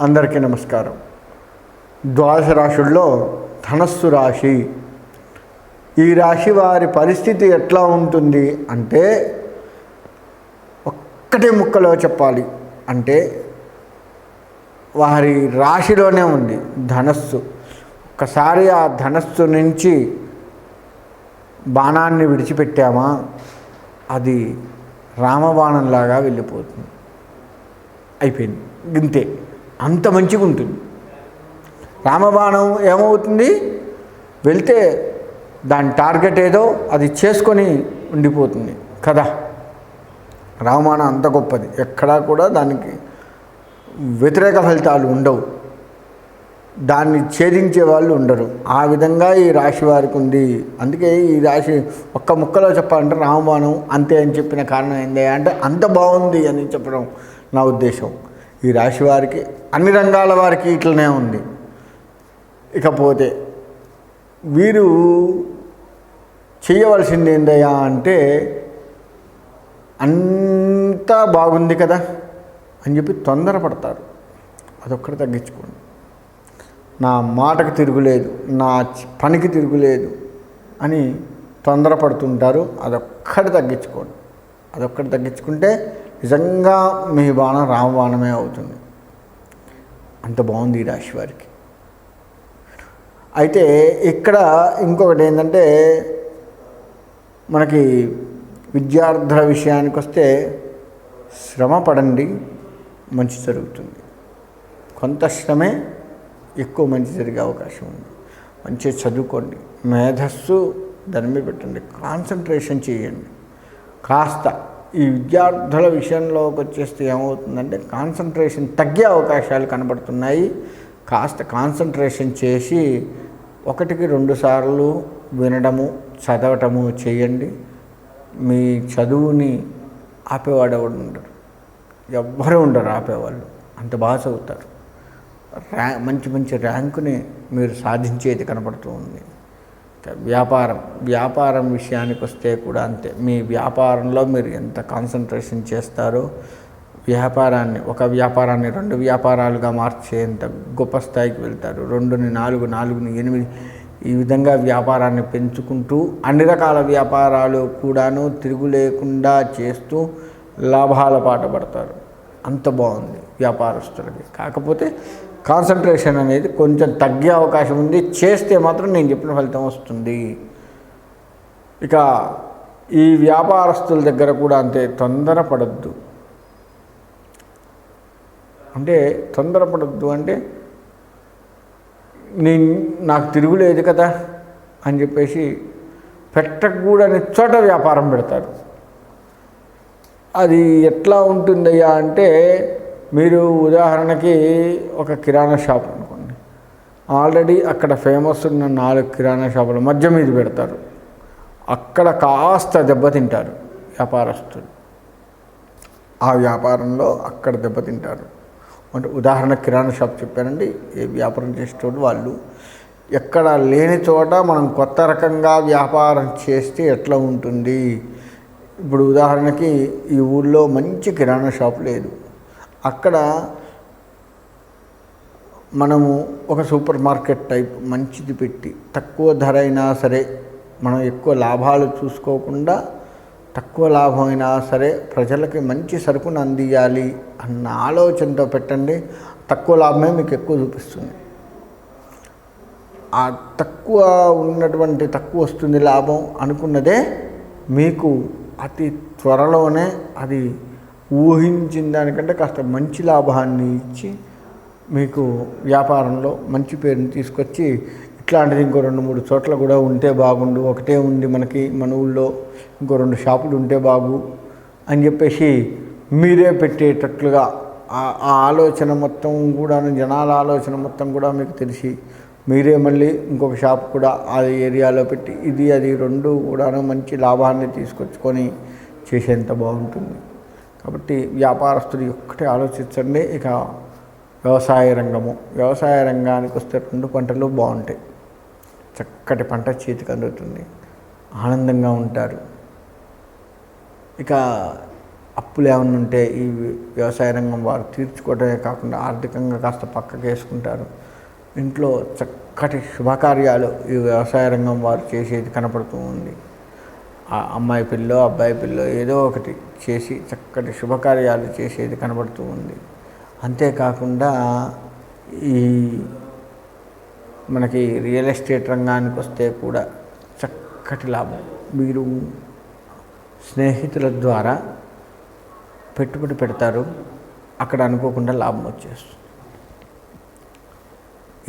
అందరికీ నమస్కారం. ద్వాదశ రాశుల్లో ధనస్సు రాశి. ఈ రాశి వారి పరిస్థితి ఎట్లా ఉంటుంది అంటే, ఒక్కటే ముక్కలో చెప్పాలి అంటే వారి రాశిలోనే ఉంది ధనస్సు. ఒక్కసారి ఆ ధనస్సు నుంచి బాణాన్ని విడిచిపెట్టామా అది రామబాణంలాగా వెళ్ళిపోతుంది. అయిపోయింది, గింతే. అంత మంచిగా ఉంటుంది. రామబాణం ఏమవుతుంది, వెళ్తే దాని టార్గెట్ ఏదో అది చేసుకొని ఉండిపోతుంది కదా. రామబాణం అంత గొప్పది, ఎక్కడా కూడా దానికి వ్యతిరేక ఫలితాలు ఉండవు, దాన్ని ఛేదించే వాళ్ళు ఉండరు. ఆ విధంగా ఈ రాశి వారికి ఉంది. అందుకే ఈ రాశి ఒక్క ముక్కలో చెప్పాలంటే రామబాణం అంతే అని చెప్పిన కారణం ఏంటి అంటే అంత బాగుంది అని చెప్పడం నా ఉద్దేశం. ఈ రాశి వారికి అన్ని రంగాల వారికి ఇట్లనే ఉంది. ఇకపోతే వీరు చేయవలసింది ఏందయ్యా అంటే, అంతా బాగుంది కదా అని చెప్పి తొందరపడతారు. అదొక్కటి తగ్గించుకోండి. నా మాటకు తిరుగులేదు, నా పనికి తిరుగులేదు అని తొందరపడుతుంటారు. అదొక్కటి తగ్గించుకోండి. అదొక్కటి తగ్గించుకుంటే నిజంగా మీ బాణం రామబాణమే అవుతుంది. అంత బాగుంది ఈ రాశి వారికి. అయితే ఇక్కడ ఇంకొకటి ఏంటంటే, మనకి విద్యార్థుల విషయానికి వస్తే శ్రమ పడండి, మంచి జరుగుతుంది. కొంత శ్రమే ఎక్కువ మంచి జరిగే అవకాశం ఉంది. మంచిగా చదువుకోండి, మేధస్సు దాని మీద పెట్టండి, కాన్సన్ట్రేషన్ చేయండి. కాస్త ఈ విద్యార్థుల విషయంలోకి వచ్చేస్తే ఏమవుతుందంటే కాన్సన్ట్రేషన్ తగ్గే అవకాశాలు కనబడుతున్నాయి. కాస్త కాన్సన్ట్రేషన్ చేసి 1-2 సార్లు వినడము, చదవటము చేయండి. మీ చదువుని ఆపేవాడు ఎవరు ఉండరు, ఎవ్వరూ ఉండరు ఆపేవాళ్ళు. అంత బాగా చదువుతారు. మంచి మంచి ర్యాంకుని మీరు సాధించేది కనబడుతూ ఉంది. వ్యాపారం విషయానికి వస్తే కూడా అంతే. మీ వ్యాపారంలో మీరు ఎంత కాన్సన్ట్రేషన్ చేస్తారో, ఒక వ్యాపారాన్ని 2 వ్యాపారాలుగా మార్చేంత గొప్ప స్థాయికి వెళ్తారు. 2ని 4, 4ని 8, ఈ విధంగా వ్యాపారాన్ని పెంచుకుంటూ అన్ని రకాల వ్యాపారాలు కూడాను తిరుగు లేకుండా చేస్తూ లాభాల పాట పడతారు. అంత బాగుంది వ్యాపారస్తులకి. కాకపోతే కాన్సన్ట్రేషన్ అనేది కొంచెం తగ్గే అవకాశం ఉంది. చేస్తే మాత్రం నేను చెప్పిన ఫలితం వస్తుంది. ఇక ఈ వ్యాపారస్తుల దగ్గర కూడా అంతే, తొందరపడద్దు. అంటే నాకు తిరుగులేదు కదా అని చెప్పేసి పెట్టకూడని చోట వ్యాపారం పెడతారు. అది ఎట్లా ఉంటుందయ్యా అంటే, మీరు ఉదాహరణకి ఒక కిరాణా షాప్ అనుకోండి. ఆల్రెడీ అక్కడ ఫేమస్ ఉన్న 4 కిరాణా షాపుల మధ్య మీద పెడతారు. అక్కడ కాస్త దెబ్బతింటారు వ్యాపారస్తులు. ఆ వ్యాపారంలో అక్కడ దెబ్బతింటారు. అంటే ఉదాహరణ కిరాణా షాప్ చెప్పానండి. ఏ వ్యాపారం చేసేటోడు వాళ్ళు ఎక్కడ లేని చోట మనం కొత్త రకంగా వ్యాపారం చేస్తే ఎట్లా ఉంటుంది. ఇప్పుడు ఉదాహరణకి ఈ ఊళ్ళో మంచి కిరాణా షాప్ లేదు. అక్కడ మనము ఒక సూపర్ మార్కెట్ టైప్ మంచిది పెట్టి తక్కువ ధర అయినా సరే, మనం ఎక్కువ లాభాలు చూసుకోకుండా తక్కువ లాభం అయినా సరే ప్రజలకి మంచి సరుకును అందియాలి అన్న ఆలోచనతో పెట్టండి. తక్కువ లాభమే మీకు ఎక్కువ చూపిస్తుంది. ఆ తక్కువ వస్తుంది లాభం అనుకున్నదే మీకు అతి త్వరలోనే అది ఊహించిన దానికంటే కాస్త మంచి లాభాన్ని ఇచ్చి మీకు వ్యాపారంలో మంచి పేరుని తీసుకొచ్చి, ఇట్లాంటిది ఇంకో 2-3 చోట్ల కూడా ఉంటే బాగుండు, ఒకటే ఉంది మనకి మన ఊళ్ళో, ఇంకో 2 షాపులు ఉంటే బాగు అని చెప్పేసి మీరే పెట్టేటట్లుగా ఆ ఆలోచన మొత్తం కూడా, జనాల ఆలోచన మొత్తం కూడా మీకు తెలిసి మీరే మళ్ళీ ఇంకొక షాప్ కూడా ఆ ఏరియాలో పెట్టి అది 2 కూడాను మంచి లాభాన్ని తీసుకొచ్చుకొని చేసేంత బాగుంటుంది. కాబట్టి వ్యాపారస్తులు ఒక్కటే ఆలోచించండి. ఇక వ్యవసాయ రంగానికి వస్తే 2 పంటలు బాగుంటాయి. చక్కటి పంట చేతికి అందుతుంది, ఆనందంగా ఉంటారు. ఇక అప్పులు ఏమైనా ఉంటే ఈ వ్యవసాయ రంగం వారు తీర్చుకోవడమే కాకుండా ఆర్థికంగా కాస్త పక్కకు వేసుకుంటారు. ఇంట్లో చక్కటి శుభకార్యాలు ఈ వ్యవసాయ రంగం వారు చేసేది కనపడుతూ ఉంది. ఆ అమ్మాయి పిల్లో అబ్బాయి పిల్లో ఏదో ఒకటి చేసి చక్కటి శుభకార్యాలు చేసేది కనబడుతూ ఉంది. అంతేకాకుండా ఈ మనకి రియల్ ఎస్టేట్ రంగానికి వస్తే కూడా చక్కటి లాభం. మీరు స్నేహితుల ద్వారా పెట్టుబడి పెడతారు, అక్కడ అనుకోకుండా లాభం వచ్చేస్తుంది.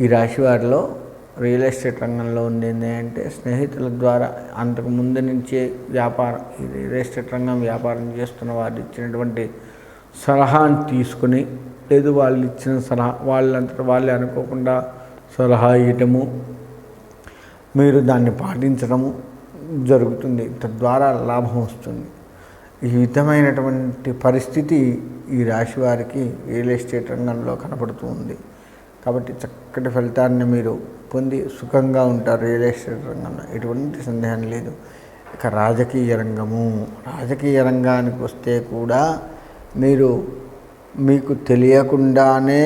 ఈ రాశి వారిలో రియల్ ఎస్టేట్ రంగంలో ఉంది అంటే స్నేహితుల ద్వారా అంతకు ముందు నుంచే వ్యాపారం, ఈ రియల్ ఎస్టేట్ రంగం వ్యాపారం చేస్తున్న వారు ఇచ్చినటువంటి సలహాను తీసుకుని, లేదు వాళ్ళు ఇచ్చిన సలహా వాళ్ళంతటా వాళ్ళే అనుకోకుండా సలహా ఇవ్వటము, మీరు దాన్ని పాటించడము జరుగుతుంది. తద్వారా లాభం వస్తుంది. ఈ విధమైనటువంటి పరిస్థితి ఈ రాశి వారికి రియల్ ఎస్టేట్ రంగంలో కనపడుతూ ఉంది. కాబట్టి చక్కటి ఫలితాన్ని మీరు పొంది సుఖంగా ఉంటారు రియల్ ఎస్టేట్ రంగంలో, ఎటువంటి సందేహం లేదు. ఇక రాజకీయ రంగానికి వస్తే కూడా మీకు తెలియకుండానే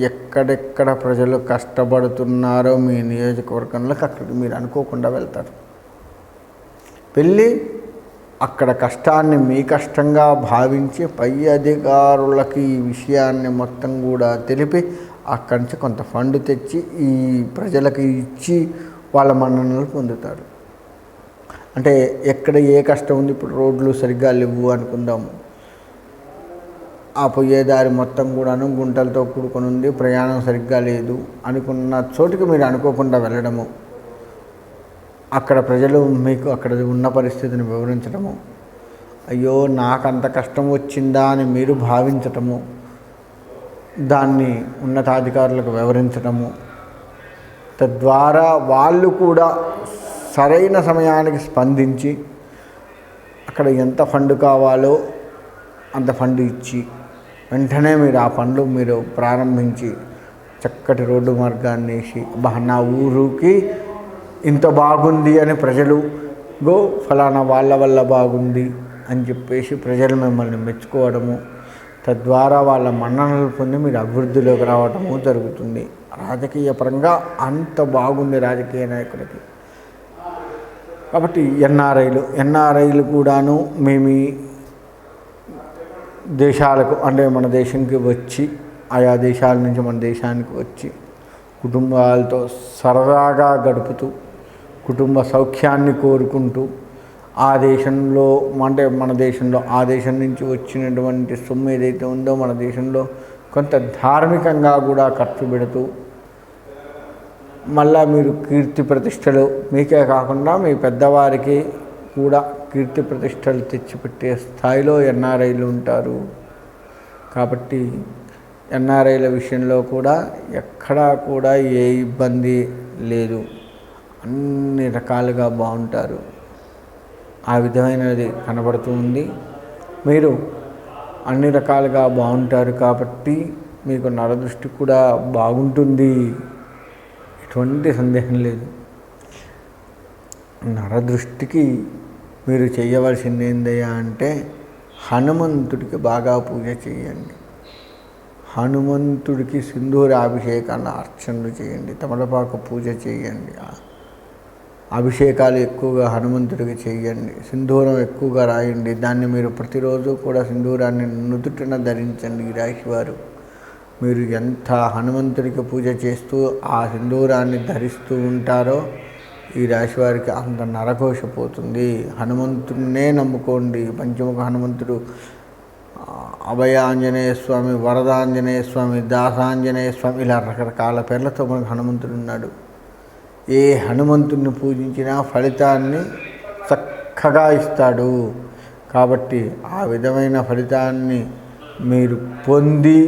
ఎక్కడెక్కడ ప్రజలు కష్టపడుతున్నారో మీ నియోజకవర్గంలోకి అక్కడికి మీరు అనుకోకుండా వెళ్తారు. వెళ్ళి అక్కడ కష్టాన్ని మీ కష్టంగా భావించి పై అధికారులకి ఈ విషయాన్ని మొత్తం కూడా తెలిపి అక్కడి నుంచి కొంత ఫండ్ తెచ్చి ఈ ప్రజలకు ఇచ్చి వాళ్ళ మన్ననలు పొందుతారు. అంటే ఎక్కడ ఏ కష్టం ఉంది, ఇప్పుడు రోడ్లు సరిగ్గా లేవు అనుకుందాము, ఆ పోయేదారి మొత్తం కూడాను గుంటలతో కూడుకొని ఉంది, ప్రయాణం సరిగ్గా లేదు అనుకున్న చోటుకి మీరు అనుకోకుండా వెళ్ళడము, అక్కడ ప్రజలు మీకు అక్కడ ఉన్న పరిస్థితిని వివరించడము, అయ్యో నాకంత కష్టం వచ్చిందా అని మీరు భావించటము, దాన్ని ఉన్నతాధికారులకు వివరించడము, తద్వారా వాళ్ళు కూడా సరైన సమయానికి స్పందించి అక్కడ ఎంత ఫండ్ కావాలో అంత ఫండ్ ఇచ్చి వెంటనే మీరు ఆ ఫండ్లు మీరు ప్రారంభించి చక్కటి రోడ్డు మార్గాన్ని వేసి నా ఊరుకి ఇంత బాగుంది అని ప్రజలు ఫలానా వాళ్ళ వల్ల బాగుంది అని చెప్పేసి ప్రజలు మిమ్మల్ని మెచ్చుకోవడము, తద్వారా వాళ్ళ మన్ననలు పొంది మీరు అభివృద్ధిలోకి రావడము జరుగుతుంది. రాజకీయ పరంగా అంత బాగుంది రాజకీయ నాయకులకి. కాబట్టి ఎన్ఆర్ఐలు కూడాను మేము దేశాలకు అంటే మన దేశంకి వచ్చి ఆయా దేశాల నుంచి మన దేశానికి వచ్చి కుటుంబాలతో సరదాగా గడుపుతూ కుటుంబ సౌఖ్యాన్ని కోరుకుంటూ ఆ దేశంలో అంటే మన దేశంలో ఆ దేశం నుంచి వచ్చినటువంటి సొమ్ము ఏదైతే ఉందో మన దేశంలో కొంత ధార్మికంగా కూడా ఖర్చు పెడుతూ మళ్ళా మీరు కీర్తి ప్రతిష్టలు మీకే కాకుండా మీ పెద్దవారికి కూడా కీర్తి ప్రతిష్టలు తెచ్చిపెట్టే స్థాయిలో ఎన్ఆర్ఐలు ఉంటారు. కాబట్టి ఎన్ఆర్ఐల విషయంలో కూడా ఎక్కడా కూడా ఏ ఇబ్బంది లేదు, అన్ని రకాలుగా బాగుంటారు. ఆ విధమైనది కనబడుతూ ఉంది. మీరు అన్ని రకాలుగా బాగుంటారు కాబట్టి మీకు నరదృష్టి కూడా బాగుంటుంది, ఎటువంటి సందేహం లేదు. నరదృష్టికి మీరు చేయవలసింది ఏందయ్యా అంటే హనుమంతుడికి బాగా పూజ చేయండి, హనుమంతుడికి సింధూర అభిషేకాన్ని అర్చనలు చేయండి, తమలపాకు పూజ చేయండి, అభిషేకాలు ఎక్కువగా హనుమంతుడికి చేయండి, సింధూరం ఎక్కువగా రాయండి. దాన్ని మీరు ప్రతిరోజు కూడా సింధూరాన్ని నుదుటిన ధరించండి. ఈ రాశివారు మీరు ఎంత హనుమంతుడికి పూజ చేస్తూ ఆ సింధూరాన్ని ధరిస్తూ ఉంటారో ఈ రాశివారికి అంత నరఘోషపోతుంది. హనుమంతుడినే నమ్ముకోండి. పంచముఖ హనుమంతుడు, అభయాంజనేయ స్వామి, వరదాంజనేయ స్వామి, దాసాంజనేయ స్వామి, ఇలా రకరకాల పేర్లతో మనకు హనుమంతుడు ఉన్నాడు. ఏ హనుమంతుడిని పూజించినా ఫలితాన్ని చక్కగా ఇస్తాడు. కాబట్టి ఆ విధమైన ఫలితాన్ని మీరు పొంది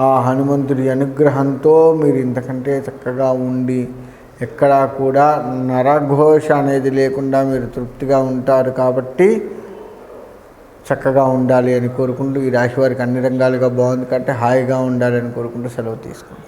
ఆ హనుమంతుడి అనుగ్రహంతో మీరు ఇంతకంటే చక్కగా ఉండి ఎక్కడా కూడా నరఘోష అనేది లేకుండా మీరు తృప్తిగా ఉంటారు. కాబట్టి చక్కగా ఉండాలి అని కోరుకుంటూ ఈ రాశి వారికి అన్ని రంగాలుగా బాగుంది కాబట్టి హాయిగా ఉండాలి అని కోరుకుంటూ సెలవు తీసుకుంటాం.